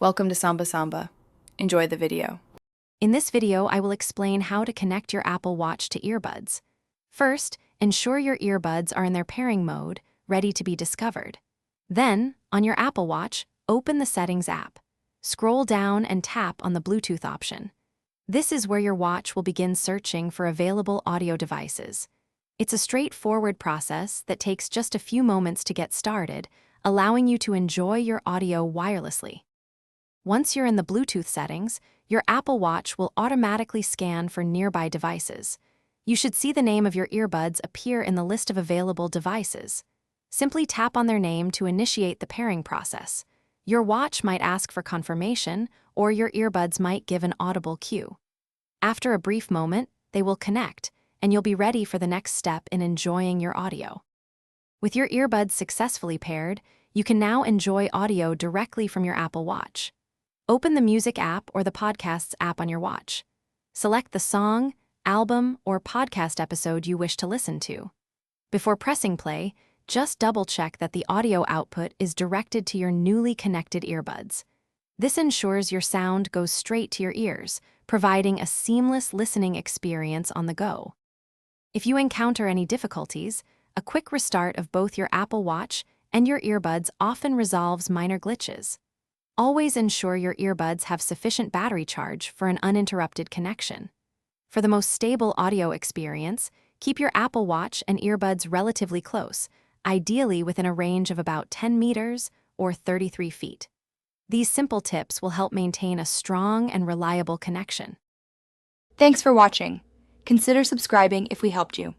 Welcome to Samba Samba. Enjoy the video. In this video, I will explain how to connect your Apple Watch to earbuds. First, ensure your earbuds are in their pairing mode, ready to be discovered. Then, on your Apple Watch, open the Settings app. Scroll down and tap on the Bluetooth option. This is where your watch will begin searching for available audio devices. It's a straightforward process that takes just a few moments to get started, allowing you to enjoy your audio wirelessly. Once you're in the Bluetooth settings, your Apple Watch will automatically scan for nearby devices. You should see the name of your earbuds appear in the list of available devices. Simply tap on their name to initiate the pairing process. Your watch might ask for confirmation, or your earbuds might give an audible cue. After a brief moment, they will connect, and you'll be ready for the next step in enjoying your audio. With your earbuds successfully paired, you can now enjoy audio directly from your Apple Watch. Open the Music app or the Podcasts app on your watch. Select the song, album, or podcast episode you wish to listen to. Before pressing play, just double-check that the audio output is directed to your newly connected earbuds. This ensures your sound goes straight to your ears, providing a seamless listening experience on the go. If you encounter any difficulties, a quick restart of both your Apple Watch and your earbuds often resolves minor glitches. Always ensure your earbuds have sufficient battery charge for an uninterrupted connection. For the most stable audio experience, keep your Apple Watch and earbuds relatively close, ideally within a range of about 10 meters or 33 feet. These simple tips will help maintain a strong and reliable connection. Thanks for watching. Consider subscribing if we helped you.